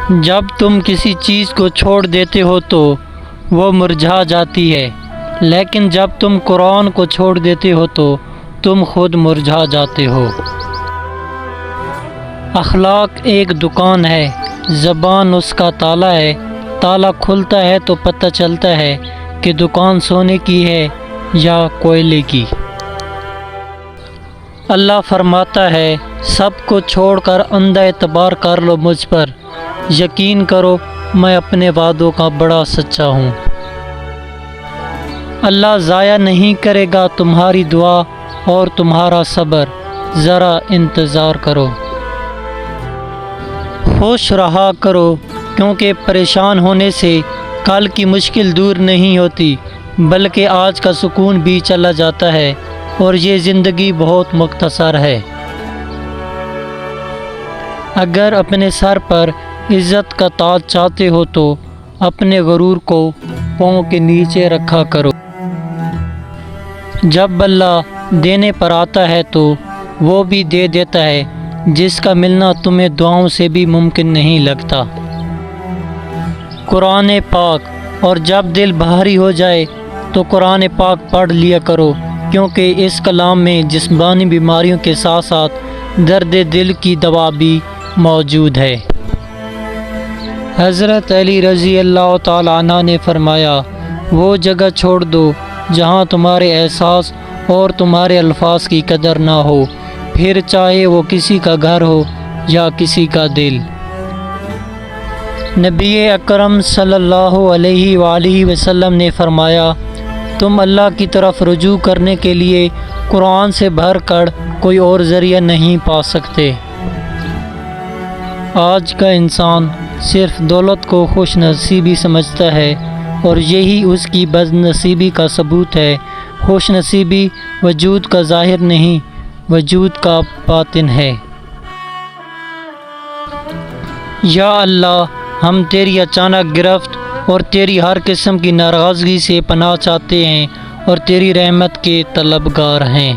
جب تم کسی چیز کو چھوڑ دیتے ہو تو وہ مرجھا جاتی ہے، لیکن جب تم قرآن کو چھوڑ دیتے ہو تو تم خود مرجھا جاتے ہو۔ اخلاق ایک دکان ہے، زبان اس کا تالا ہے، تالا کھلتا ہے تو پتہ چلتا ہے کہ دکان سونے کی ہے یا کوئلے کی۔ اللہ فرماتا ہے سب کو چھوڑ کر اندھا اعتبار کر لو مجھ پر، یقین کرو میں اپنے وعدوں کا بڑا سچا ہوں۔ اللہ ضائع نہیں کرے گا تمہاری دعا اور تمہارا صبر، ذرا انتظار کرو۔ خوش رہا کرو کیونکہ پریشان ہونے سے کل کی مشکل دور نہیں ہوتی، بلکہ آج کا سکون بھی چلا جاتا ہے، اور یہ زندگی بہت مختصر ہے۔ اگر اپنے سر پر عزت کا تاج چاہتے ہو تو اپنے غرور کو پاؤں کے نیچے رکھا کرو۔ جب اللہ دینے پر آتا ہے تو وہ بھی دے دیتا ہے جس کا ملنا تمہیں دعاؤں سے بھی ممکن نہیں لگتا۔ قرآن پاک، اور جب دل بھاری ہو جائے تو قرآن پاک پڑھ لیا کرو، کیونکہ اس کلام میں جسمانی بیماریوں کے ساتھ ساتھ درد دل کی دوا بھی موجود ہے۔ حضرت علی رضی اللہ تعالیٰ عنہ نے فرمایا، وہ جگہ چھوڑ دو جہاں تمہارے احساس اور تمہارے الفاظ کی قدر نہ ہو، پھر چاہے وہ کسی کا گھر ہو یا کسی کا دل۔ نبی اکرم صلی اللہ علیہ وآلہ وسلم نے فرمایا، تم اللہ کی طرف رجوع کرنے کے لیے قرآن سے بھر کر کوئی اور ذریعہ نہیں پا سکتے۔ آج کا انسان صرف دولت کو خوش نصیبی سمجھتا ہے، اور یہی اس کی بد نصیبی کا ثبوت ہے۔ خوش نصیبی وجود کا ظاہر نہیں، وجود کا باطن ہے۔ یا اللہ، ہم تیری اچانک گرفت اور تیری ہر قسم کی ناراضگی سے پناہ چاہتے ہیں اور تیری رحمت کے طلبگار ہیں۔